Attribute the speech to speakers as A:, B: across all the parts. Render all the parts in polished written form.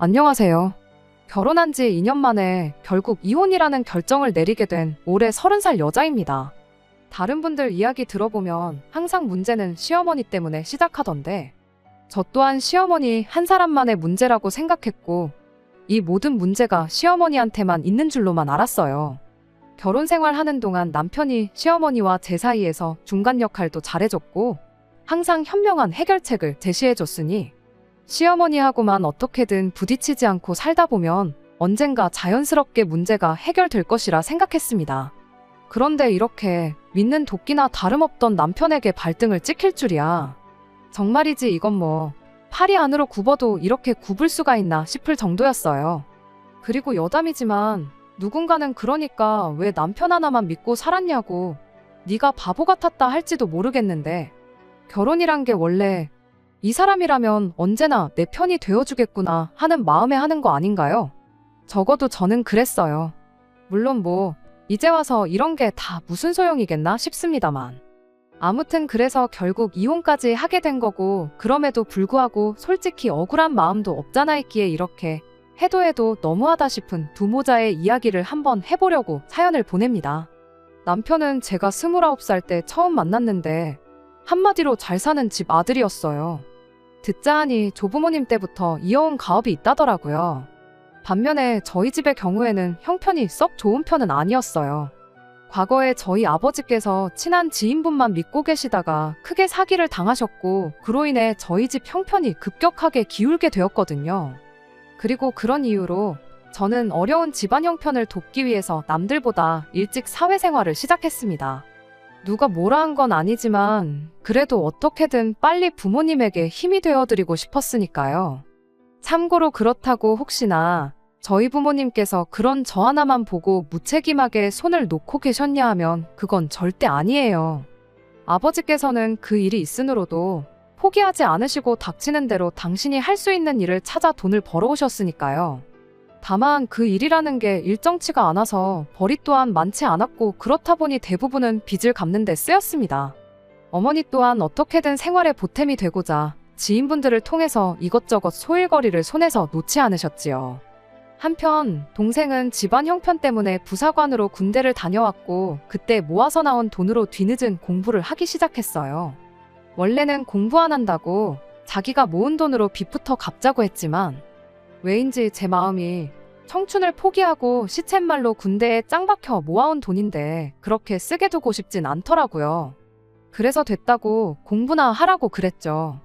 A: 안녕하세요. 결혼한 지 2년 만에 결국 이혼이라는 결정을 내리게 된 올해 30살 여자입니다. 다른 분들 이야기 들어보면 항상 문제는 시어머니 때문에 시작하던데 저 또한 시어머니 한 사람만의 문제라고 생각했고 이 모든 문제가 시어머니한테만 있는 줄로만 알았어요. 결혼 생활하는 동안 남편이 시어머니와 제 사이에서 중간 역할도 잘해줬고 항상 현명한 해결책을 제시해줬으니 시어머니하고만 어떻게든 부딪히지 않고 살다 보면 언젠가 자연스럽게 문제가 해결될 것이라 생각했습니다. 그런데 이렇게 믿는 도끼나 다름없던 남편에게 발등을 찍힐 줄이야. 정말이지 이건 뭐 팔이 안으로 굽어도 이렇게 굽을 수가 있나 싶을 정도였어요. 그리고 여담이지만 누군가는 그러니까 왜 남편 하나만 믿고 살았냐고 네가 바보 같았다 할지도 모르겠는데 결혼이란 게 원래 이 사람이라면 언제나 내 편이 되어주겠구나 하는 마음에 하는 거 아닌가요? 적어도 저는 그랬어요. 물론 뭐 이제 와서 이런 게 다 무슨 소용이겠나 싶습니다만. 아무튼 그래서 결국 이혼까지 하게 된 거고 그럼에도 불구하고 솔직히 억울한 마음도 없잖아 있기에 이렇게 해도 너무하다 싶은 두 모자의 이야기를 한번 해보려고 사연을 보냅니다. 남편은 제가 29살 때 처음 만났는데 한마디로 잘 사는 집 아들이었어요. 듣자 하니 조부모님 때부터 이어온 가업이 있다더라고요. 반면에 저희 집의 경우에는 형편이 썩 좋은 편은 아니었어요. 과거에 저희 아버지께서 친한 지인분만 믿고 계시다가 크게 사기를 당하셨고 그로 인해 저희 집 형편이 급격하게 기울게 되었거든요. 그리고 그런 이유로 저는 어려운 집안 형편을 돕기 위해서 남들보다 일찍 사회생활을 시작했습니다. 누가 뭐라 한 건 아니지만 그래도 어떻게든 빨리 부모님에게 힘이 되어드리고 싶었으니까요. 참고로 그렇다고 혹시나 저희 부모님께서 그런 저 하나만 보고 무책임하게 손을 놓고 계셨냐 하면 그건 절대 아니에요. 아버지께서는 그 일이 있으므로도 포기하지 않으시고 닥치는 대로 당신이 할 수 있는 일을 찾아 돈을 벌어오셨으니까요. 다만 그 일이라는 게 일정치가 않아서 벌이 또한 많지 않았고 그렇다 보니 대부분은 빚을 갚는 데 쓰였습니다. 어머니 또한 어떻게든 생활에 보탬이 되고자 지인분들을 통해서 이것저것 소일거리를 손에서 놓지 않으셨지요. 한편 동생은 집안 형편 때문에 부사관으로 군대를 다녀왔고 그때 모아서 나온 돈으로 뒤늦은 공부를 하기 시작했어요. 원래는 공부 안 한다고 자기가 모은 돈으로 빚부터 갚자고 했지만 왜인지 제 마음이 청춘을 포기하고 시쳇말로 군대에 짱 박혀 모아온 돈인데 그렇게 쓰게 두고 싶진 않더라고요. 그래서 됐다고 공부나 하라고 그랬죠.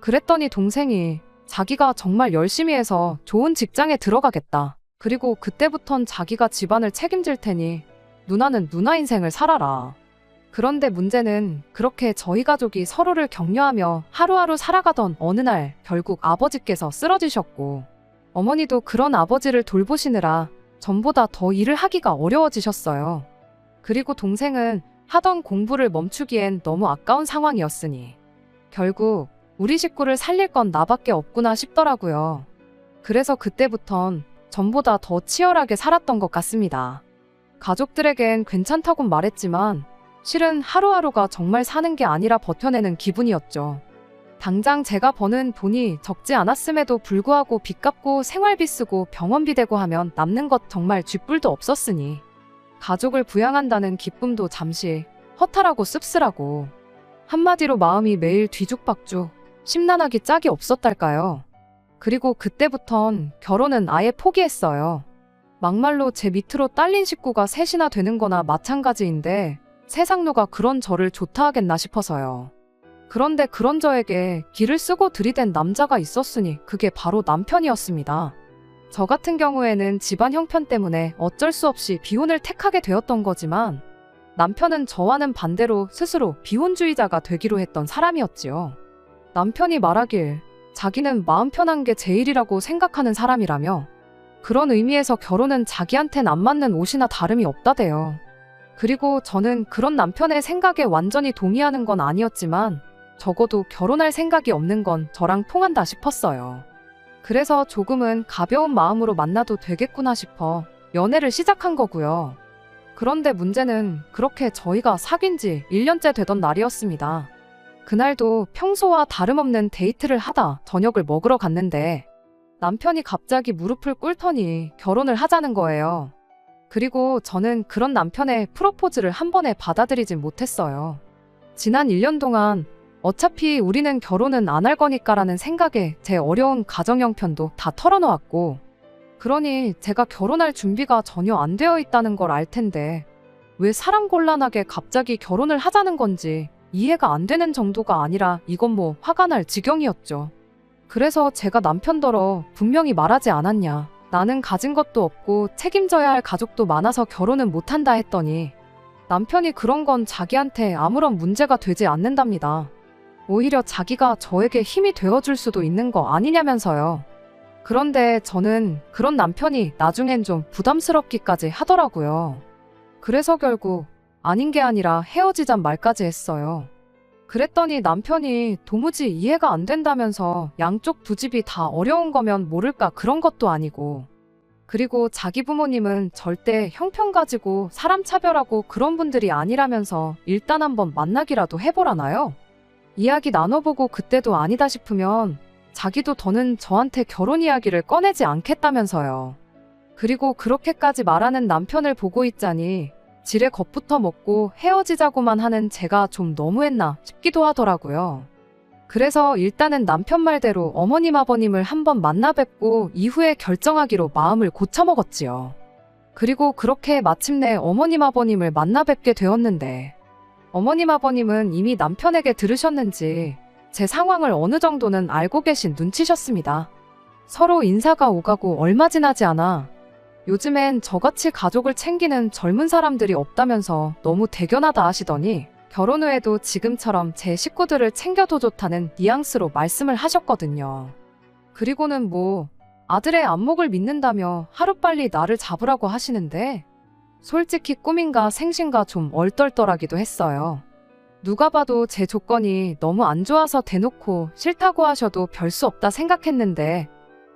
A: 그랬더니 동생이 자기가 정말 열심히 해서 좋은 직장에 들어가겠다. 그리고 그때부턴 자기가 집안을 책임질 테니 누나는 누나 인생을 살아라. 그런데 문제는 그렇게 저희 가족이 서로를 격려하며 하루하루 살아가던 어느 날 결국 아버지께서 쓰러지셨고 어머니도 그런 아버지를 돌보시느라 전보다 더 일을 하기가 어려워지셨어요. 그리고 동생은 하던 공부를 멈추기엔 너무 아까운 상황이었으니 결국 우리 식구를 살릴 건 나밖에 없구나 싶더라고요. 그래서 그때부턴 전보다 더 치열하게 살았던 것 같습니다. 가족들에겐 괜찮다곤 말했지만 실은 하루하루가 정말 사는 게 아니라 버텨내는 기분이었죠. 당장 제가 버는 돈이 적지 않았음에도 불구하고 빚 갚고 생활비 쓰고 병원비 대고 하면 남는 것 정말 쥐뿔도 없었으니 가족을 부양한다는 기쁨도 잠시 허탈하고 씁쓸하고 한마디로 마음이 매일 뒤죽박죽 심란하기 짝이 없었달까요. 그리고 그때부턴 결혼은 아예 포기했어요. 막말로 제 밑으로 딸린 식구가 셋이나 되는 거나 마찬가지인데 세상 누가 그런 저를 좋다 하겠나 싶어서요. 그런데 그런 저에게 기를 쓰고 들이댄 남자가 있었으니 그게 바로 남편이었습니다. 저 같은 경우에는 집안 형편 때문에 어쩔 수 없이 비혼을 택하게 되었던 거지만 남편은 저와는 반대로 스스로 비혼주의자가 되기로 했던 사람이었지요. 남편이 말하길 자기는 마음 편한 게 제일이라고 생각하는 사람이라며 그런 의미에서 결혼은 자기한텐 안 맞는 옷이나 다름이 없다대요. 그리고 저는 그런 남편의 생각에 완전히 동의하는 건 아니었지만 적어도 결혼할 생각이 없는 건 저랑 통한다 싶었어요. 그래서 조금은 가벼운 마음으로 만나도 되겠구나 싶어 연애를 시작한 거고요. 그런데 문제는 그렇게 저희가 사귄 지 1년째 되던 날이었습니다. 그날도 평소와 다름없는 데이트를 하다 저녁을 먹으러 갔는데 남편이 갑자기 무릎을 꿇더니 결혼을 하자는 거예요. 그리고 저는 그런 남편의 프로포즈를 한 번에 받아들이진 못했어요. 지난 1년 동안 어차피 우리는 결혼은 안 할 거니까라는 생각에 제 어려운 가정 형편도 다 털어놓았고, 그러니 제가 결혼할 준비가 전혀 안 되어 있다는 걸 알 텐데 왜 사랑곤란하게 갑자기 결혼을 하자는 건지 이해가 안 되는 정도가 아니라 이건 뭐 화가 날 지경이었죠. 그래서 제가 남편더러 분명히 말하지 않았냐. 나는 가진 것도 없고 책임져야 할 가족도 많아서 결혼은 못한다 했더니 남편이 그런 건 자기한테 아무런 문제가 되지 않는답니다. 오히려 자기가 저에게 힘이 되어줄 수도 있는 거 아니냐면서요. 그런데 저는 그런 남편이 나중엔 좀 부담스럽기까지 하더라고요. 그래서 결국 아닌 게 아니라 헤어지잔 말까지 했어요. 그랬더니 남편이 도무지 이해가 안 된다면서 양쪽 두 집이 다 어려운 거면 모를까 그런 것도 아니고, 그리고 자기 부모님은 절대 형편 가지고 사람 차별하고 그런 분들이 아니라면서 일단 한번 만나기라도 해보라나요? 이야기 나눠보고 그때도 아니다 싶으면 자기도 더는 저한테 결혼 이야기를 꺼내지 않겠다면서요. 그리고 그렇게까지 말하는 남편을 보고 있자니 지레 겁부터 먹고 헤어지자고만 하는 제가 좀 너무했나 싶기도 하더라고요. 그래서 일단은 남편 말대로 어머님 아버님을 한번 만나 뵙고 이후에 결정하기로 마음을 고쳐먹었지요. 그리고 그렇게 마침내 어머님 아버님을 만나 뵙게 되었는데, 어머님 아버님은 이미 남편에게 들으셨는지 제 상황을 어느 정도는 알고 계신 눈치셨습니다. 서로 인사가 오가고 얼마 지나지 않아 요즘엔 저같이 가족을 챙기는 젊은 사람들이 없다면서 너무 대견하다 하시더니 결혼 후에도 지금처럼 제 식구들을 챙겨도 좋다는 뉘앙스로 말씀을 하셨거든요. 그리고는 뭐 아들의 안목을 믿는다며 하루빨리 나를 잡으라고 하시는데 솔직히 꿈인가 생신가 좀 얼떨떨하기도 했어요. 누가 봐도 제 조건이 너무 안 좋아서 대놓고 싫다고 하셔도 별 수 없다 생각했는데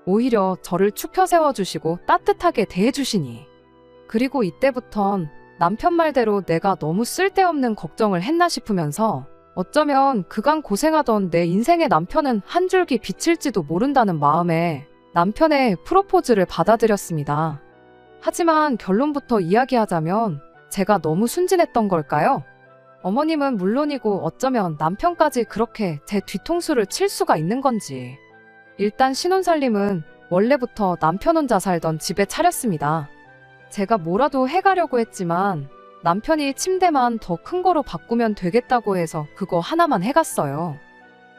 A: 오히려 저를 축혀 세워주시고 따뜻하게 대해주시니, 그리고 이때부턴 남편 말대로 내가 너무 쓸데없는 걱정을 했나 싶으면서 어쩌면 그간 고생하던 내 인생의 남편은 한 줄기 빛일지도 모른다는 마음에 남편의 프로포즈를 받아들였습니다. 하지만 결론부터 이야기하자면 제가 너무 순진했던 걸까요? 어머님은 물론이고 어쩌면 남편까지 그렇게 제 뒤통수를 칠 수가 있는 건지. 일단 신혼살림은 원래부터 남편 혼자 살던 집에 차렸습니다. 제가 뭐라도 해가려고 했지만 남편이 침대만 더 큰 거로 바꾸면 되겠다고 해서 그거 하나만 해갔어요.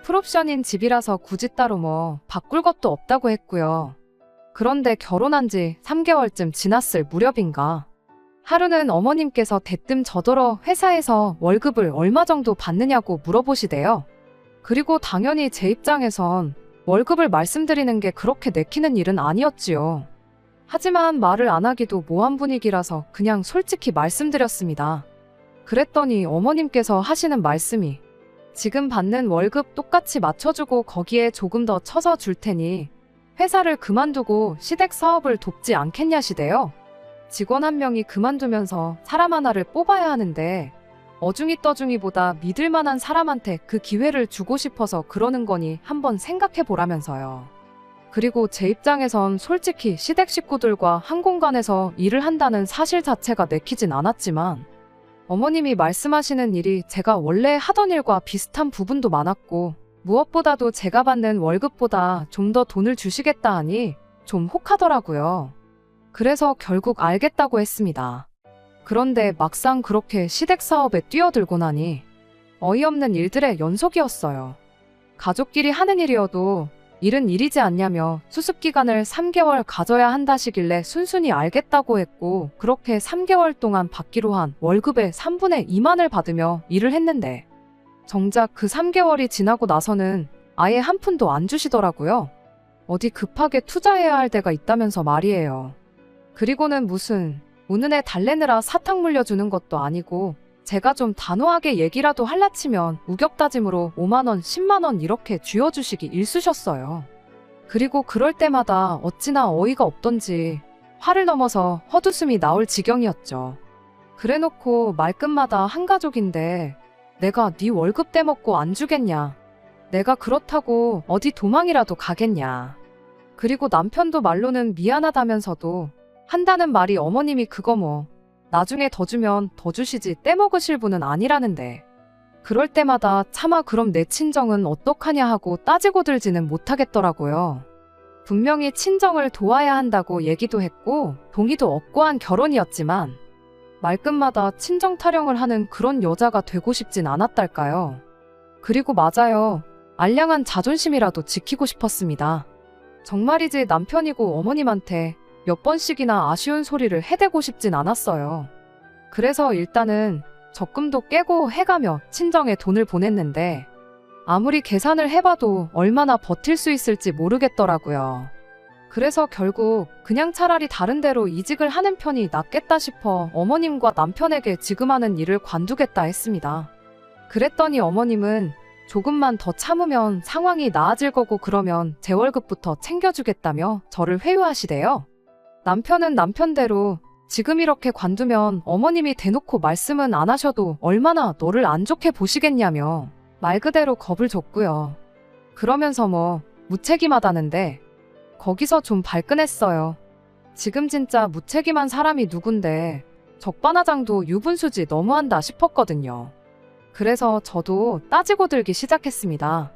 A: 풀옵션인 집이라서 굳이 따로 뭐 바꿀 것도 없다고 했고요. 그런데 결혼한 지 3개월쯤 지났을 무렵인가 하루는 어머님께서 대뜸 저더러 회사에서 월급을 얼마 정도 받느냐고 물어보시대요. 그리고 당연히 제 입장에선 월급을 말씀드리는 게 그렇게 내키는 일은 아니었지요. 하지만 말을 안 하기도 모한 분위기라서 그냥 솔직히 말씀드렸습니다. 그랬더니 어머님께서 하시는 말씀이 지금 받는 월급 똑같이 맞춰주고 거기에 조금 더 쳐서 줄 테니 회사를 그만두고 시댁 사업을 돕지 않겠냐시대요. 직원 한 명이 그만두면서 사람 하나를 뽑아야 하는데 어중이 떠중이보다 믿을 만한 사람한테 그 기회를 주고 싶어서 그러는 거니 한번 생각해 보라면서요. 그리고 제 입장에선 솔직히 시댁 식구들과 한 공간에서 일을 한다는 사실 자체가 내키진 않았지만 어머님이 말씀하시는 일이 제가 원래 하던 일과 비슷한 부분도 많았고 무엇보다도 제가 받는 월급보다 좀 더 돈을 주시겠다 하니 좀 혹하더라고요. 그래서 결국 알겠다고 했습니다. 그런데 막상 그렇게 시댁 사업에 뛰어들고 나니 어이없는 일들의 연속이었어요. 가족끼리 하는 일이어도 일은 일이지 않냐며 수습기간을 3개월 가져야 한다시길래 순순히 알겠다고 했고 그렇게 3개월 동안 받기로 한 월급의 3분의 2만을 받으며 일을 했는데 정작 그 3개월이 지나고 나서는 아예 한 푼도 안 주시더라고요. 어디 급하게 투자해야 할 데가 있다면서 말이에요. 그리고는 무슨 우는 애 달래느라 사탕 물려주는 것도 아니고 제가 좀 단호하게 얘기라도 할라치면 우격다짐으로 5만원, 10만원 이렇게 쥐어주시기 일쑤셨어요. 그리고 그럴 때마다 어찌나 어이가 없던지 화를 넘어서 헛웃음이 나올 지경이었죠. 그래놓고 말끝마다 한 가족인데 내가 네 월급 떼먹고 안 주겠냐. 내가 그렇다고 어디 도망이라도 가겠냐. 그리고 남편도 말로는 미안하다면서도 한다는 말이 어머님이 그거 뭐 나중에 더 주면 더 주시지 떼먹으실 분은 아니라는데 그럴 때마다 차마 그럼 내 친정은 어떡하냐 하고 따지고 들지는 못하겠더라고요. 분명히 친정을 도와야 한다고 얘기도 했고 동의도 얻고 한 결혼이었지만 말끝마다 친정 타령을 하는 그런 여자가 되고 싶진 않았달까요. 그리고 맞아요. 알량한 자존심이라도 지키고 싶었습니다. 정말이지 남편이고 어머님한테 몇 번씩이나 아쉬운 소리를 해대고 싶진 않았어요. 그래서 일단은 적금도 깨고 해가며 친정에 돈을 보냈는데 아무리 계산을 해봐도 얼마나 버틸 수 있을지 모르겠더라고요. 그래서 결국 그냥 차라리 다른 데로 이직을 하는 편이 낫겠다 싶어 어머님과 남편에게 지금 하는 일을 관두겠다 했습니다. 그랬더니 어머님은 조금만 더 참으면 상황이 나아질 거고 그러면 제 월급부터 챙겨주겠다며 저를 회유하시대요. 남편은 남편대로 지금 이렇게 관두면 어머님이 대놓고 말씀은 안 하셔도 얼마나 너를 안 좋게 보시겠냐며 말 그대로 겁을 줬고요. 그러면서 뭐 무책임하다는데 거기서 좀 발끈했어요. 지금 진짜 무책임한 사람이 누군데 적반하장도 유분수지 너무한다 싶었거든요. 그래서 저도 따지고 들기 시작했습니다.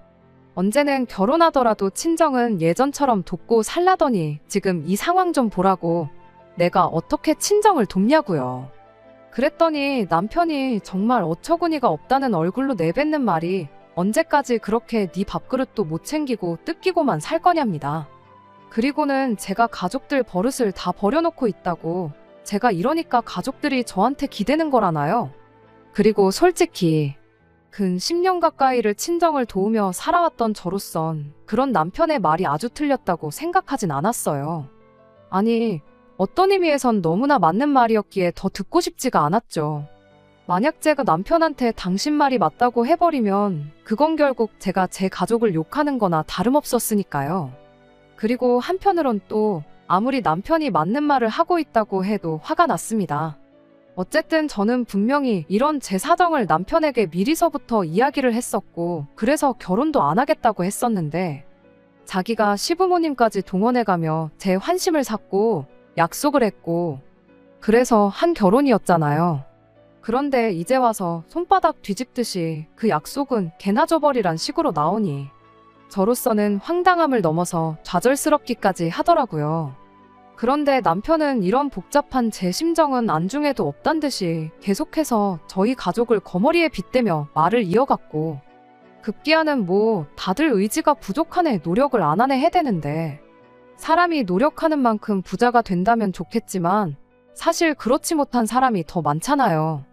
A: 언제는 결혼하더라도 친정은 예전처럼 돕고 살라더니 지금 이 상황 좀 보라고 내가 어떻게 친정을 돕냐고요. 그랬더니 남편이 정말 어처구니가 없다는 얼굴로 내뱉는 말이 언제까지 그렇게 네 밥그릇도 못 챙기고 뜯기고만 살 거냐입니다. 그리고는 제가 가족들 버릇을 다 버려놓고 있다고 제가 이러니까 가족들이 저한테 기대는 거라나요? 그리고 솔직히 근 10년 가까이를 친정을 도우며 살아왔던 저로선 그런 남편의 말이 아주 틀렸다고 생각하진 않았어요. 아니, 어떤 의미에선 너무나 맞는 말이었기에 더 듣고 싶지가 않았죠. 만약 제가 남편한테 당신 말이 맞다고 해버리면 그건 결국 제가 제 가족을 욕하는 거나 다름없었으니까요. 그리고 한편으론 또 아무리 남편이 맞는 말을 하고 있다고 해도 화가 났습니다. 어쨌든 저는 분명히 이런 제 사정을 남편에게 미리서부터 이야기를 했었고 그래서 결혼도 안 하겠다고 했었는데 자기가 시부모님까지 동원해가며 제 환심을 샀고 약속을 했고 그래서 한 결혼이었잖아요. 그런데 이제 와서 손바닥 뒤집듯이 그 약속은 개나 줘버리란 식으로 나오니 저로서는 황당함을 넘어서 좌절스럽기까지 하더라고요. 그런데 남편은 이런 복잡한 제 심정은 안중에도 없단 듯이 계속해서 저희 가족을 거머리에 빗대며 말을 이어갔고 급기야는 뭐 다들 의지가 부족하네 노력을 안 하네 해대는데 사람이 노력하는 만큼 부자가 된다면 좋겠지만 사실 그렇지 못한 사람이 더 많잖아요.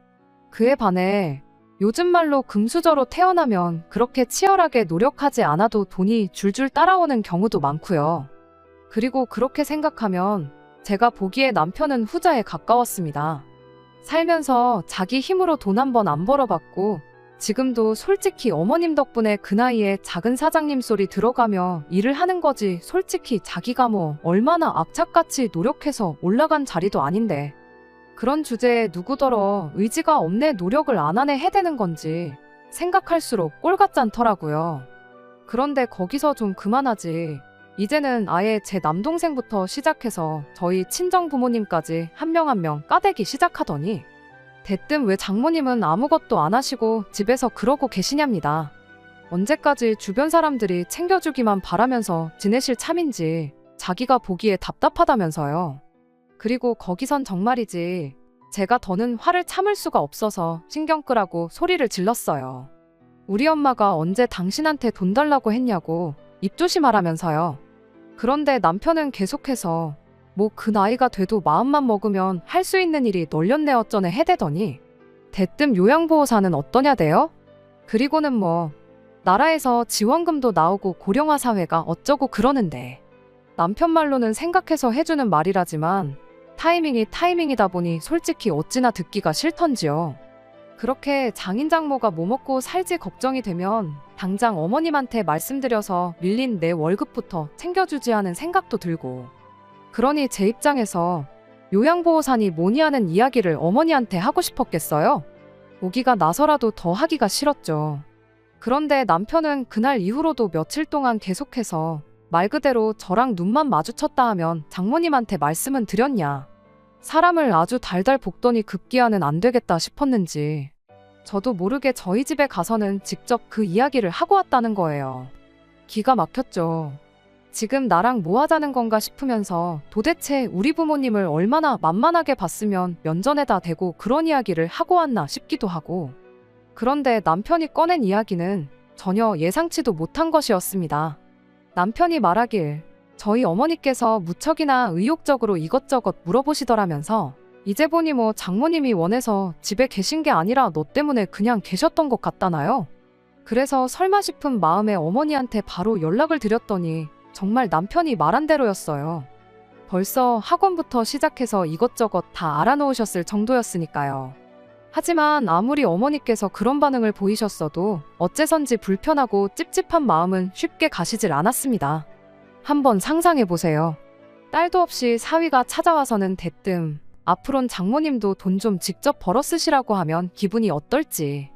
A: 그에 반해 요즘 말로 금수저로 태어나면 그렇게 치열하게 노력하지 않아도 돈이 줄줄 따라오는 경우도 많고요. 그리고 그렇게 생각하면 제가 보기에 남편은 후자에 가까웠습니다. 살면서 자기 힘으로 돈 한 번 안 벌어봤고 지금도 솔직히 어머님 덕분에 그 나이에 작은 사장님 소리 들어가며 일을 하는 거지 솔직히 자기가 뭐 얼마나 악착같이 노력해서 올라간 자리도 아닌데 그런 주제에 누구더러 의지가 없네 노력을 안 하네 해대는 건지 생각할수록 꼴 같지 않더라고요. 그런데 거기서 좀 그만하지. 이제는 아예 제 남동생부터 시작해서 저희 친정 부모님까지 한 명 한 명 까대기 시작하더니 대뜸 왜 장모님은 아무것도 안 하시고 집에서 그러고 계시냐입니다. 언제까지 주변 사람들이 챙겨주기만 바라면서 지내실 참인지 자기가 보기에 답답하다면서요. 그리고 거기선 정말이지 제가 더는 화를 참을 수가 없어서 신경 끄라고 소리를 질렀어요. 우리 엄마가 언제 당신한테 돈 달라고 했냐고 입조심하라면서요. 그런데 남편은 계속해서 뭐 그 나이가 돼도 마음만 먹으면 할 수 있는 일이 널렸네 어쩌네 해대더니 대뜸 요양보호사는 어떠냐대요? 그리고는 뭐 나라에서 지원금도 나오고 고령화 사회가 어쩌고 그러는데 남편 말로는 생각해서 해주는 말이라지만 타이밍이 타이밍이다 보니 솔직히 어찌나 듣기가 싫던지요. 그렇게 장인 장모가 뭐 먹고 살지 걱정이 되면 당장 어머님한테 말씀드려서 밀린 내 월급부터 챙겨주지 하는 생각도 들고 그러니 제 입장에서 요양보호사니 뭐니 하는 이야기를 어머니한테 하고 싶었겠어요? 오기가 나서라도 더 하기가 싫었죠. 그런데 남편은 그날 이후로도 며칠 동안 계속해서 말 그대로 저랑 눈만 마주쳤다 하면 장모님한테 말씀은 드렸냐. 사람을 아주 달달 볶더니 급기야는 안 되겠다 싶었는지 저도 모르게 저희 집에 가서는 직접 그 이야기를 하고 왔다는 거예요. 기가 막혔죠. 지금 나랑 뭐 하자는 건가 싶으면서 도대체 우리 부모님을 얼마나 만만하게 봤으면 면전에다 대고 그런 이야기를 하고 왔나 싶기도 하고. 그런데 남편이 꺼낸 이야기는 전혀 예상치도 못한 것이었습니다. 남편이 말하길 저희 어머니께서 무척이나 의욕적으로 이것저것 물어보시더라면서 이제 보니 뭐 장모님이 원해서 집에 계신 게 아니라 너 때문에 그냥 계셨던 것 같다나요? 그래서 설마 싶은 마음에 어머니한테 바로 연락을 드렸더니 정말 남편이 말한 대로였어요. 벌써 학원부터 시작해서 이것저것 다 알아놓으셨을 정도였으니까요. 하지만 아무리 어머니께서 그런 반응을 보이셨어도 어째선지 불편하고 찝찝한 마음은 쉽게 가시질 않았습니다. 한번 상상해보세요. 딸도 없이 사위가 찾아와서는 대뜸 앞으론 장모님도 돈 좀 직접 벌어 쓰시라고 하면 기분이 어떨지.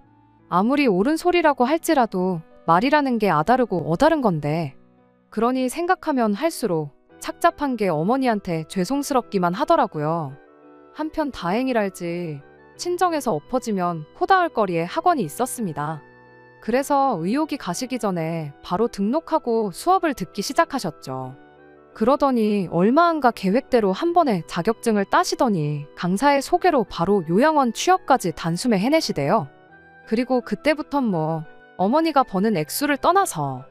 A: 아무리 옳은 소리라고 할지라도 말이라는 게 아다르고 어다른 건데 그러니 생각하면 할수록 착잡한 게 어머니한테 죄송스럽기만 하더라고요. 한편 다행이랄지 친정에서 엎어지면 코다할 거리에 학원이 있었습니다. 그래서 의욕이 가시기 전에 바로 등록하고 수업을 듣기 시작하셨죠. 그러더니 얼마 안가 계획대로 한 번에 자격증을 따시더니 강사의 소개로 바로 요양원 취업까지 단숨에 해내시대요. 그리고 그때부턴 뭐 어머니가 버는 액수를 떠나서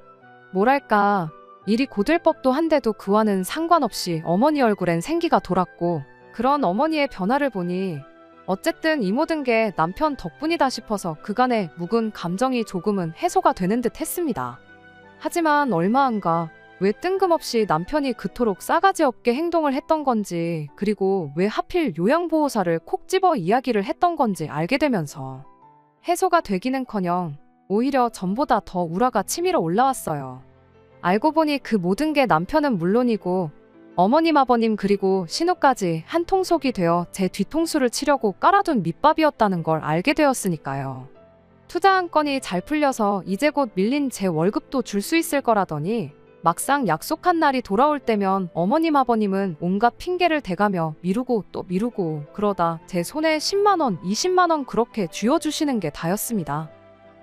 A: 뭐랄까 일이 고될 법도 한데도 그와는 상관없이 어머니 얼굴엔 생기가 돌았고 그런 어머니의 변화를 보니 어쨌든 이 모든 게 남편 덕분이다 싶어서 그간의 묵은 감정이 조금은 해소가 되는 듯 했습니다. 하지만 얼마 안가 왜 뜬금없이 남편이 그토록 싸가지 없게 행동을 했던 건지 그리고 왜 하필 요양보호사를 콕 집어 이야기를 했던 건지 알게 되면서 해소가 되기는커녕 오히려 전보다 더 우라가 치밀어 올라왔어요. 알고 보니 그 모든 게 남편은 물론이고 어머님 아버님 그리고 신우까지 한 통속이 되어 제 뒤통수를 치려고 깔아둔 밑밥이었다는 걸 알게 되었으니까요. 투자한 건이 잘 풀려서 이제 곧 밀린 제 월급도 줄 수 있을 거라더니 막상 약속한 날이 돌아올 때면 어머님 아버님은 온갖 핑계를 대가며 미루고 또 미루고 그러다 제 손에 10만원, 20만원 그렇게 쥐어주시는 게 다였습니다.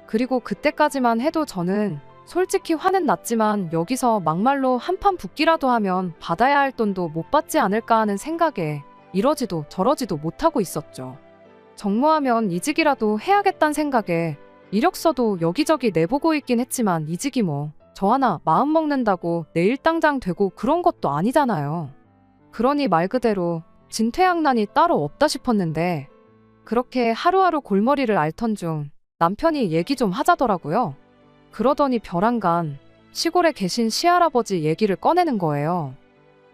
A: 그리고 그때까지만 해도 저는 솔직히 화는 났지만 여기서 막말로 한판 붙기라도 하면 받아야 할 돈도 못 받지 않을까 하는 생각에 이러지도 저러지도 못하고 있었죠. 정모하면 이직이라도 해야겠다는 생각에 이력서도 여기저기 내보고 있긴 했지만 이직이 뭐 저 하나 마음 먹는다고 내일 당장 되고 그런 것도 아니잖아요. 그러니 말 그대로 진퇴양난이 따로 없다 싶었는데 그렇게 하루하루 골머리를 앓던 중 남편이 얘기 좀 하자더라고요. 그러더니 벼랑간 시골에 계신 시할아버지 얘기를 꺼내는 거예요.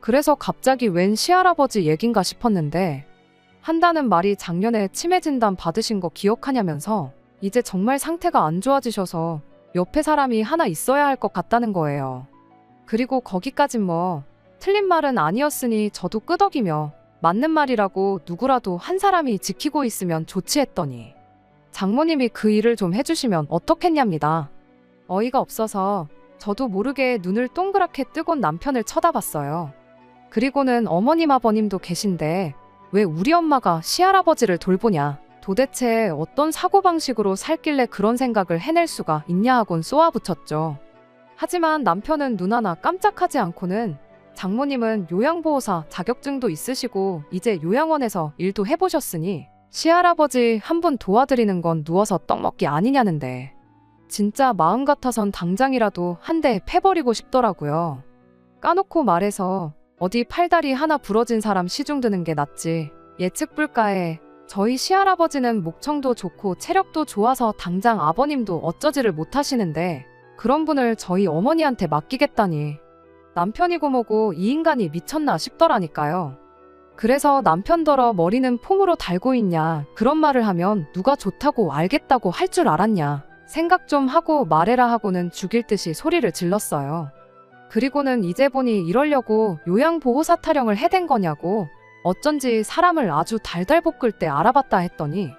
A: 그래서 갑자기 웬 시할아버지 얘긴가 싶었는데 한다는 말이 작년에 치매 진단 받으신 거 기억하냐면서 이제 정말 상태가 안 좋아지셔서 옆에 사람이 하나 있어야 할 것 같다는 거예요. 그리고 거기까진 뭐 틀린 말은 아니었으니 저도 끄덕이며 맞는 말이라고 누구라도 한 사람이 지키고 있으면 좋지 했더니 장모님이 그 일을 좀 해주시면 어떻겠냐입니다. 어이가 없어서 저도 모르게 눈을 동그랗게 뜨곤 남편을 쳐다봤어요. 그리고는 어머님 아버님도 계신데 왜 우리 엄마가 시할아버지를 돌보냐, 도대체 어떤 사고방식으로 살길래 그런 생각을 해낼 수가 있냐 하곤 쏘아붙였죠. 하지만 남편은 눈 하나 깜짝하지 않고는 장모님은 요양보호사 자격증도 있으시고 이제 요양원에서 일도 해보셨으니 시할아버지 한 분 도와드리는 건 누워서 떡 먹기 아니냐는데 진짜 마음 같아선 당장이라도 한 대 패버리고 싶더라고요. 까놓고 말해서 어디 팔다리 하나 부러진 사람 시중 드는 게 낫지. 예측 불가에 저희 시할아버지는 목청도 좋고 체력도 좋아서 당장 아버님도 어쩌지를 못하시는데 그런 분을 저희 어머니한테 맡기겠다니 남편이고 뭐고 이 인간이 미쳤나 싶더라니까요. 그래서 남편더러 머리는 폼으로 달고 있냐, 그런 말을 하면 누가 좋다고 알겠다고 할 줄 알았냐, 생각 좀 하고 말해라 하고는 죽일 듯이 소리를 질렀어요. 그리고는 이제 보니 이러려고 요양보호사 타령을 해댄 거냐고 어쩐지 사람을 아주 달달 볶을 때 알아봤다 했더니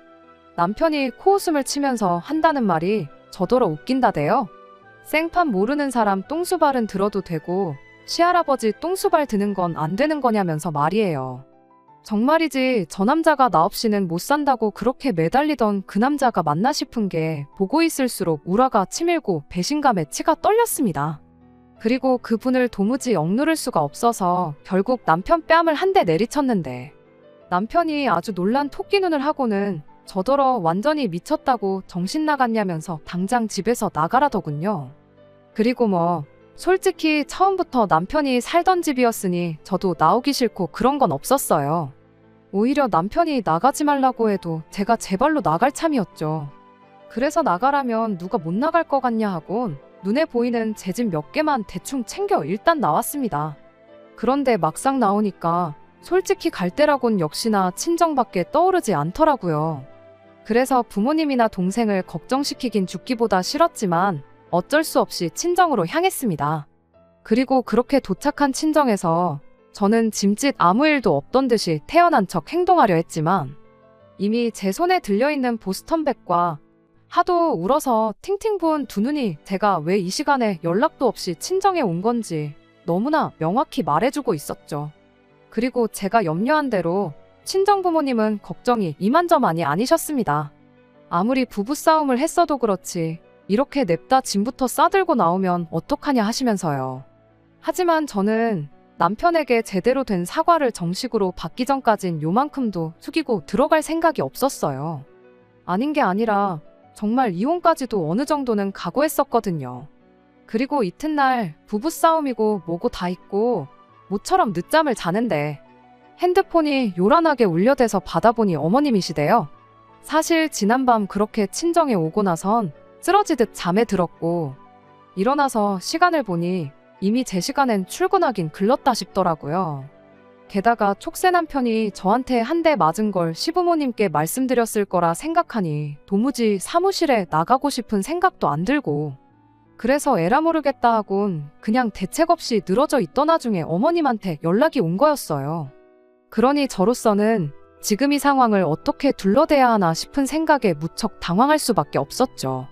A: 남편이 코웃음을 치면서 한다는 말이 저더러 웃긴다대요. 생판 모르는 사람 똥수발은 들어도 되고 시할아버지 똥수발 드는 건 안 되는 거냐면서 말이에요. 정말이지 저 남자가 나 없이는 못 산다고 그렇게 매달리던 그 남자가 맞나 싶은 게 보고 있을수록 우라가 치밀고 배신감에 치가 떨렸습니다. 그리고 그분을 도무지 억누를 수가 없어서 결국 남편 뺨을 한 대 내리쳤는데 남편이 아주 놀란 토끼 눈을 하고는 저더러 완전히 미쳤다고 정신 나갔냐면서 당장 집에서 나가라더군요. 그리고 뭐 솔직히 처음부터 남편이 살던 집이었으니 저도 나오기 싫고 그런 건 없었어요. 오히려 남편이 나가지 말라고 해도 제가 제 발로 나갈 참이었죠. 그래서 나가라면 누가 못 나갈 것 같냐 하곤 눈에 보이는 제 집 몇 개만 대충 챙겨 일단 나왔습니다. 그런데 막상 나오니까 솔직히 갈 때라곤 역시나 친정밖에 떠오르지 않더라고요. 그래서 부모님이나 동생을 걱정시키긴 죽기보다 싫었지만 어쩔 수 없이 친정으로 향했습니다. 그리고 그렇게 도착한 친정에서 저는 짐짓 아무 일도 없던 듯이 태어난 척 행동하려 했지만 이미 제 손에 들려있는 보스턴백과 하도 울어서 팅팅 부은 두 눈이 제가 왜 이 시간에 연락도 없이 친정에 온 건지 너무나 명확히 말해주고 있었죠. 그리고 제가 염려한 대로 친정부모님은 걱정이 이만저만이 아니셨습니다. 아무리 부부싸움을 했어도 그렇지 이렇게 냅다 짐부터 싸들고 나오면 어떡하냐 하시면서요. 하지만 저는 남편에게 제대로 된 사과를 정식으로 받기 전까진 요만큼도 숙이고 들어갈 생각이 없었어요. 아닌 게 아니라 정말 이혼까지도 어느 정도는 각오했었거든요. 그리고 이튿날 부부싸움이고 뭐고 다 있고 모처럼 늦잠을 자는데 핸드폰이 요란하게 울려대서 받아보니 어머님이시대요. 사실 지난밤 그렇게 친정에 오고 나선 쓰러지듯 잠에 들었고 일어나서 시간을 보니 이미 제 시간엔 출근하긴 글렀다 싶더라고요. 게다가 촉새 남편이 저한테 한 대 맞은 걸 시부모님께 말씀드렸을 거라 생각하니 도무지 사무실에 나가고 싶은 생각도 안 들고 그래서 에라 모르겠다 하곤 그냥 대책 없이 늘어져 있던 와중에 어머님한테 연락이 온 거였어요. 그러니 저로서는 지금 이 상황을 어떻게 둘러대야 하나 싶은 생각에 무척 당황할 수밖에 없었죠.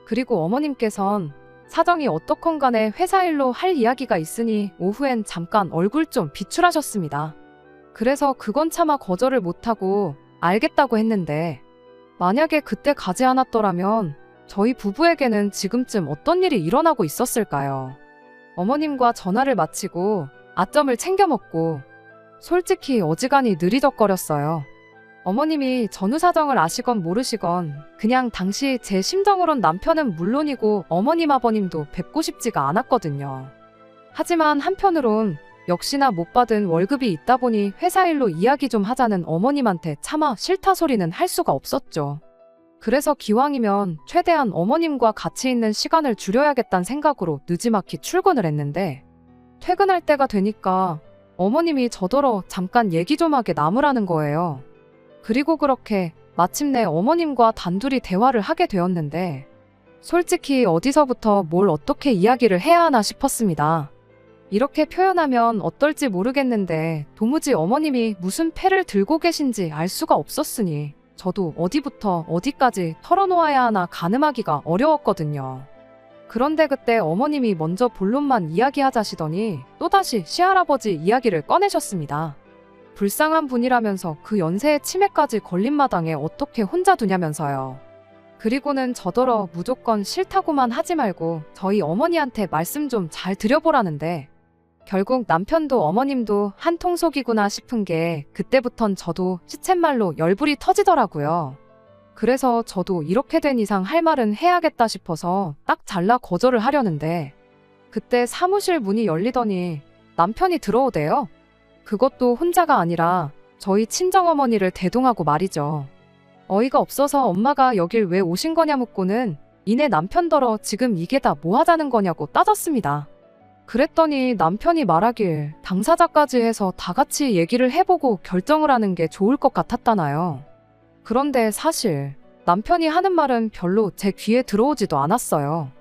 A: 그리고 어머님께선 사정이 어떻건 간에 회사 일로 할 이야기가 있으니 오후엔 잠깐 얼굴 좀 비출하셨습니다. 그래서 그건 차마 거절을 못하고 알겠다고 했는데 만약에 그때 가지 않았더라면 저희 부부에게는 지금쯤 어떤 일이 일어나고 있었을까요? 어머님과 전화를 마치고 아점을 챙겨 먹고 솔직히 어지간히 느리적거렸어요. 어머님이 전후 사정을 아시건 모르시건 그냥 당시 제 심정으론 남편은 물론이고 어머님 아버님도 뵙고 싶지가 않았거든요. 하지만 한편으론 역시나 못 받은 월급이 있다 보니 회사 일로 이야기 좀 하자는 어머님한테 차마 싫다 소리는 할 수가 없었죠. 그래서 기왕이면 최대한 어머님과 같이 있는 시간을 줄여야겠다는 생각으로 느지막이 출근을 했는데 퇴근할 때가 되니까 어머님이 저더러 잠깐 얘기 좀 하게 남으라는 거예요. 그리고 그렇게 마침내 어머님과 단둘이 대화를 하게 되었는데 솔직히 어디서부터 뭘 어떻게 이야기를 해야 하나 싶었습니다. 이렇게 표현하면 어떨지 모르겠는데 도무지 어머님이 무슨 패를 들고 계신지 알 수가 없었으니 저도 어디부터 어디까지 털어놓아야 하나 가늠하기가 어려웠거든요. 그런데 그때 어머님이 먼저 본론만 이야기하자시더니 또다시 시할아버지 이야기를 꺼내셨습니다. 불쌍한 분이라면서 그 연세에 치매까지 걸린 마당에 어떻게 혼자 두냐면서요. 그리고는 저더러 무조건 싫다고만 하지 말고 저희 어머니한테 말씀 좀 잘 드려보라는데 결국 남편도 어머님도 한통속이구나 싶은 게 그때부턴 저도 시쳇말로 열불이 터지더라고요. 그래서 저도 이렇게 된 이상 할 말은 해야겠다 싶어서 딱 잘라 거절을 하려는데 그때 사무실 문이 열리더니 남편이 들어오대요. 그것도 혼자가 아니라 저희 친정어머니를 대동하고 말이죠. 어이가 없어서 엄마가 여길 왜 오신 거냐 묻고는 이내 남편더러 지금 이게 다 뭐 하자는 거냐고 따졌습니다. 그랬더니 남편이 말하길 당사자까지 해서 다 같이 얘기를 해보고 결정을 하는 게 좋을 것 같았다나요. 그런데 사실 남편이 하는 말은 별로 제 귀에 들어오지도 않았어요.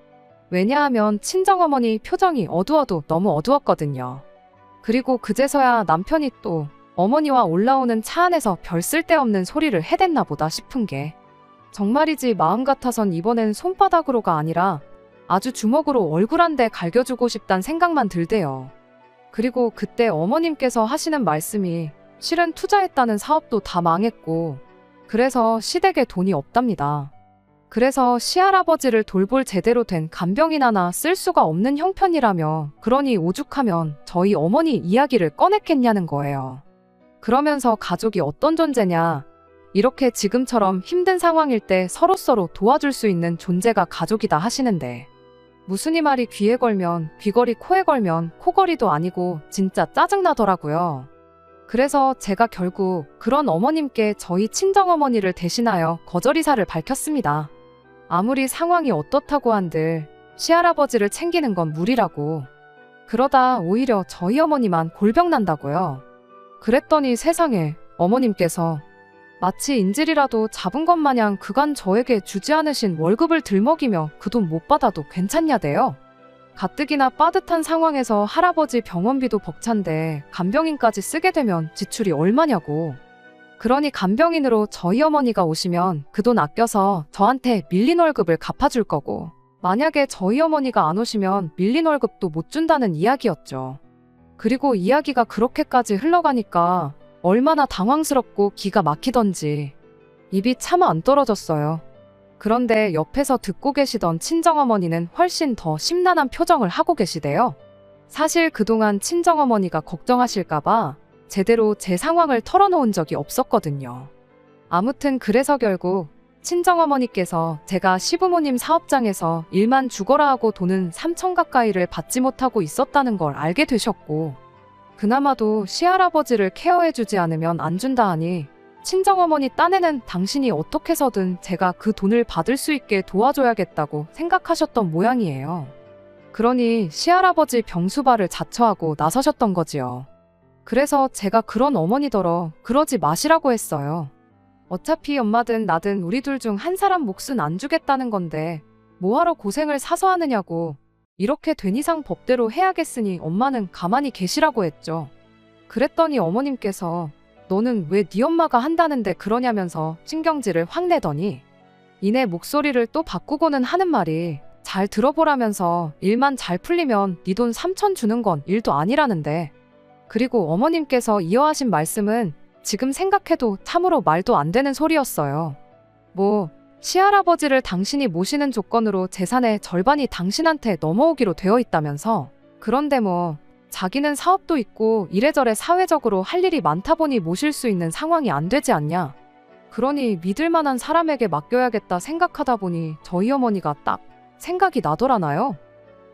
A: 왜냐하면 친정어머니 표정이 어두워도 너무 어두웠거든요. 그리고 그제서야 남편이 또 어머니와 올라오는 차 안에서 별 쓸데없는 소리를 해댔나 보다 싶은 게 정말이지 마음 같아선 이번엔 손바닥으로가 아니라 아주 주먹으로 얼굴 한 대 갈겨주고 싶단 생각만 들대요. 그리고 그때 어머님께서 하시는 말씀이 실은 투자했다는 사업도 다 망했고 그래서 시댁에 돈이 없답니다. 그래서 시할아버지를 돌볼 제대로 된 간병인 하나 쓸 수가 없는 형편이라며 그러니 오죽하면 저희 어머니 이야기를 꺼냈겠냐는 거예요. 그러면서 가족이 어떤 존재냐, 이렇게 지금처럼 힘든 상황일 때 서로서로 도와줄 수 있는 존재가 가족이다 하시는데 무슨 이 말이 귀에 걸면 귀걸이, 코에 걸면 코걸이도 아니고 진짜 짜증나더라고요. 그래서 제가 결국 그런 어머님께 저희 친정어머니를 대신하여 거절의사를 밝혔습니다. 아무리 상황이 어떻다고 한들 시할아버지를 챙기는 건 무리라고. 그러다 오히려 저희 어머니만 골병 난다고요. 그랬더니 세상에 어머님께서 마치 인질이라도 잡은 것 마냥 그간 저에게 주지 않으신 월급을 들먹이며 그 돈 못 받아도 괜찮냐대요. 가뜩이나 빠듯한 상황에서 할아버지 병원비도 벅찬데 간병인까지 쓰게 되면 지출이 얼마냐고. 그러니 간병인으로 저희 어머니가 오시면 그 돈 아껴서 저한테 밀린 월급을 갚아줄 거고 만약에 저희 어머니가 안 오시면 밀린 월급도 못 준다는 이야기였죠. 그리고 이야기가 그렇게까지 흘러가니까 얼마나 당황스럽고 기가 막히던지 입이 차마 안 떨어졌어요. 그런데 옆에서 듣고 계시던 친정어머니는 훨씬 더 심란한 표정을 하고 계시대요. 사실 그동안 친정어머니가 걱정하실까봐 제대로 제 상황을 털어놓은 적이 없었거든요. 아무튼 그래서 결국 친정어머니께서 제가 시부모님 사업장에서 일만 죽어라 하고 돈은 3천 가까이를 받지 못하고 있었다는 걸 알게 되셨고 그나마도 시할아버지를 케어해주지 않으면 안 준다 하니 친정어머니 딴에는 당신이 어떻게 해서든 제가 그 돈을 받을 수 있게 도와줘야겠다고 생각하셨던 모양이에요. 그러니 시할아버지 병수발을 자처하고 나서셨던 거지요. 그래서 제가 그런 어머니더러 그러지 마시라고 했어요. 어차피 엄마든 나든 우리 둘 중 한 사람 몫은 안 주겠다는 건데 뭐하러 고생을 사서 하느냐고. 이렇게 된 이상 법대로 해야겠으니 엄마는 가만히 계시라고 했죠. 그랬더니 어머님께서 너는 왜 네 엄마가 한다는데 그러냐면서 신경질을 확 내더니 이내 목소리를 또 바꾸고는 하는 말이 잘 들어보라면서 일만 잘 풀리면 네 돈 3천 주는 건 일도 아니라는데. 그리고 어머님께서 이어하신 말씀은 지금 생각해도 참으로 말도 안 되는 소리였어요. 뭐 시할아버지를 당신이 모시는 조건으로 재산의 절반이 당신한테 넘어오기로 되어 있다면서. 그런데 뭐 자기는 사업도 있고 이래저래 사회적으로 할 일이 많다 보니 모실 수 있는 상황이 안 되지 않냐. 그러니 믿을 만한 사람에게 맡겨야겠다 생각하다 보니 저희 어머니가 딱 생각이 나더라나요.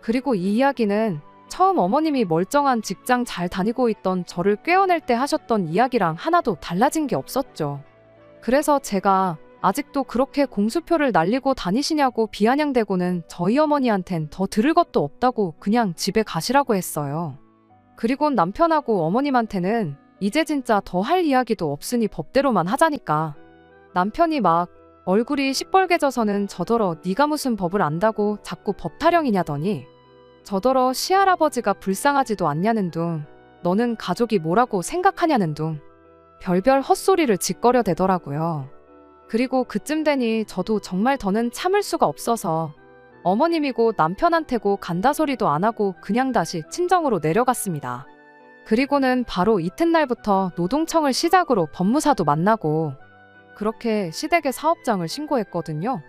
A: 그리고 이 이야기는 처음 어머님이 멀쩡한 직장 잘 다니고 있던 저를 꿰어낼 때 하셨던 이야기랑 하나도 달라진 게 없었죠. 그래서 제가 아직도 그렇게 공수표를 날리고 다니시냐고 비아냥대고는 저희 어머니한텐 더 들을 것도 없다고 그냥 집에 가시라고 했어요. 그리고 남편하고 어머님한테는 이제 진짜 더 할 이야기도 없으니 법대로만 하자니까. 남편이 막 얼굴이 시뻘개져서는 저더러 네가 무슨 법을 안다고 자꾸 법 타령이냐더니 저더러 시할아버지가 불쌍하지도 않냐는 둥, 너는 가족이 뭐라고 생각하냐는 둥 별별 헛소리를 짓거려 대더라고요. 그리고 그쯤 되니 저도 정말 더는 참을 수가 없어서 어머님이고 남편한테고 간다 소리도 안 하고 그냥 다시 친정으로 내려갔습니다. 그리고는 바로 이튿날부터 노동청을 시작으로 법무사도 만나고 그렇게 시댁에 사업장을 신고했거든요.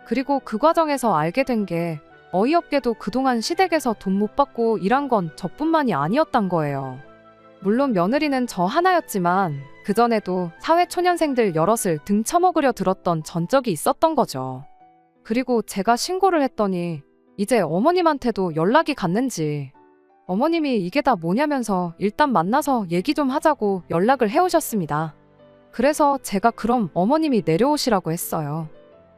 A: 그리고 그 과정에서 알게 된 게 어이없게도 그동안 시댁에서 돈 못 받고 일한 건 저뿐만이 아니었단 거예요. 물론 며느리는 저 하나였지만 그전에도 사회초년생들 여럿을 등쳐먹으려 들었던 전적이 있었던 거죠. 그리고 제가 신고를 했더니 이제 어머님한테도 연락이 갔는지 어머님이 이게 다 뭐냐면서 일단 만나서 얘기 좀 하자고 연락을 해오셨습니다. 그래서 제가 그럼 어머님이 내려오시라고 했어요.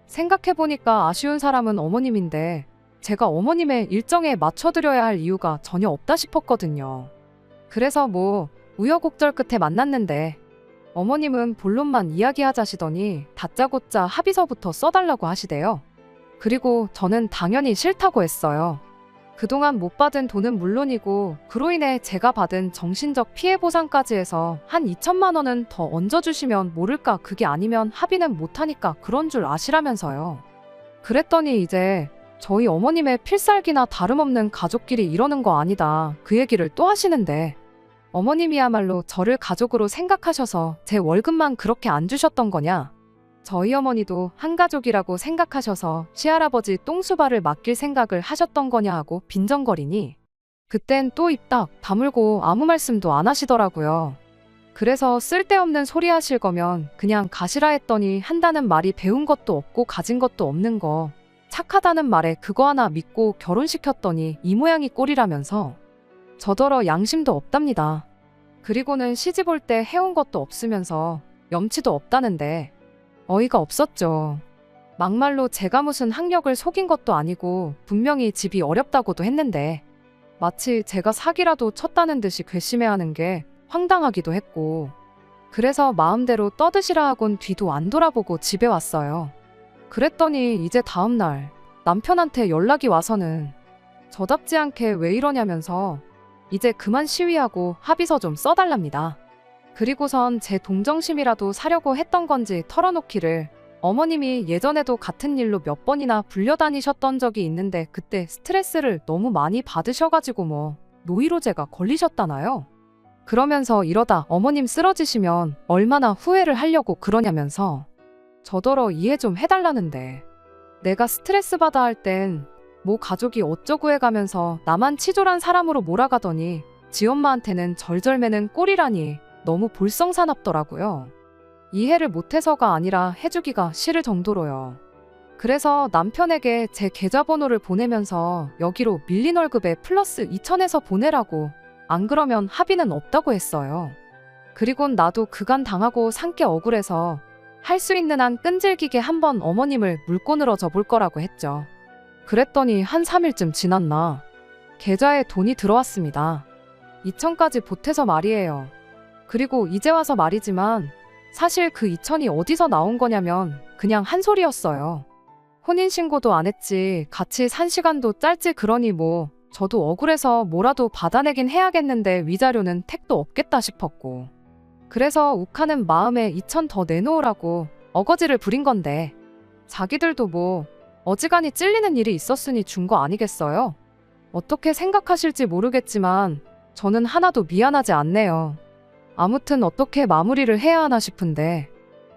A: 생각해보니까 아쉬운 사람은 어머님인데 제가 어머님의 일정에 맞춰드려야 할 이유가 전혀 없다 싶었거든요. 그래서 뭐 우여곡절 끝에 만났는데 어머님은 본론만 이야기하자시더니 다짜고짜 합의서부터 써달라고 하시대요. 그리고 저는 당연히 싫다고 했어요. 그동안 못 받은 돈은 물론이고 그로 인해 제가 받은 정신적 피해 보상까지 해서 한 2천만 원은 더 얹어주시면 모를까. 그게 아니면 합의는 못하니까 그런 줄 아시라면서요. 그랬더니 이제 저희 어머님의 필살기나 다름없는 가족끼리 이러는 거 아니다. 그 얘기를 또 하시는데 어머님이야말로 저를 가족으로 생각하셔서 제 월급만 그렇게 안 주셨던 거냐? 저희 어머니도 한 가족이라고 생각하셔서 시할아버지 똥수발을 맡길 생각을 하셨던 거냐 하고 빈정거리니 그땐 또 입 딱 다물고 아무 말씀도 안 하시더라고요. 그래서 쓸데없는 소리 하실 거면 그냥 가시라 했더니 한다는 말이 배운 것도 없고 가진 것도 없는 거 착하다는 말에 그거 하나 믿고 결혼시켰더니 이 모양이 꼴이라면서 저더러 양심도 없답니다. 그리고는 시집 올 때 해온 것도 없으면서 염치도 없다는데 어이가 없었죠. 막말로 제가 무슨 학력을 속인 것도 아니고 분명히 집이 어렵다고도 했는데 마치 제가 사기라도 쳤다는 듯이 괘씸해하는 게 황당하기도 했고 그래서 마음대로 떠드시라 하곤 뒤도 안 돌아보고 집에 왔어요. 그랬더니 이제 다음날 남편한테 연락이 와서는 저답지 않게 왜 이러냐면서 이제 그만 시위하고 합의서 좀 써달랍니다. 그리고선 제 동정심이라도 사려고 했던 건지 털어놓기를 어머님이 예전에도 같은 일로 몇 번이나 불려다니셨던 적이 있는데 그때 스트레스를 너무 많이 받으셔가지고 뭐 노이로제가 걸리셨다나요? 그러면서 이러다 어머님 쓰러지시면 얼마나 후회를 하려고 그러냐면서 저더러 이해 좀 해달라는데 내가 스트레스 받아 할 땐 뭐 가족이 어쩌고 해가면서 나만 치졸한 사람으로 몰아가더니 지 엄마한테는 절절매는 꼴이라니 너무 볼썽사납더라고요. 이해를 못해서가 아니라 해주기가 싫을 정도로요. 그래서 남편에게 제 계좌번호를 보내면서 여기로 밀린 월급에 플러스 2,000에서 보내라고 안 그러면 합의는 없다고 했어요. 그리곤 나도 그간 당하고 산게 억울해서 할 수 있는 한 끈질기게 한번 어머님을 물고 늘어져 볼 거라고 했죠. 그랬더니 한 3일쯤 지났나 계좌에 돈이 들어왔습니다. 2,000까지 보태서 말이에요. 그리고 이제 와서 말이지만 사실 그 2,000이 어디서 나온 거냐면 그냥 한 소리였어요. 혼인신고도 안 했지 같이 산 시간도 짧지 그러니 뭐 저도 억울해서 뭐라도 받아내긴 해야겠는데 위자료는 택도 없겠다 싶었고 그래서 욱하는 마음에 2,000 더 내놓으라고 어거지를 부린 건데 자기들도 뭐 어지간히 찔리는 일이 있었으니 준 거 아니겠어요? 어떻게 생각하실지 모르겠지만 저는 하나도 미안하지 않네요. 아무튼 어떻게 마무리를 해야 하나 싶은데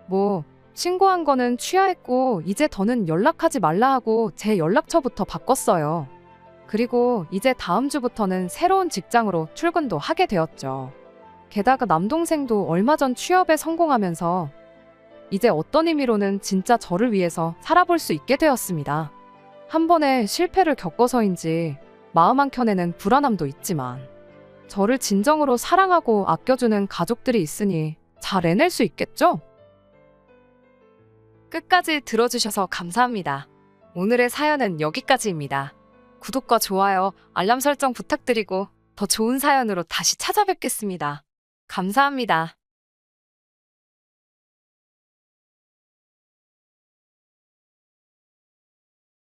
A: 뭐 신고한 거는 취하했고 이제 더는 연락하지 말라 하고 제 연락처부터 바꿨어요. 그리고 이제 다음 주부터는 새로운 직장으로 출근도 하게 되었죠. 게다가 남동생도 얼마 전 취업에 성공하면서 이제 어떤 의미로는 진짜 저를 위해서 살아볼 수 있게 되었습니다. 한 번에 실패를 겪어서인지 마음 한켠에는 불안함도 있지만 저를 진정으로 사랑하고 아껴주는 가족들이 있으니 잘 해낼 수 있겠죠? 끝까지 들어주셔서 감사합니다. 오늘의 사연은 여기까지입니다. 구독과 좋아요, 알람 설정 부탁드리고 더 좋은 사연으로 다시 찾아뵙겠습니다. 감사합니다.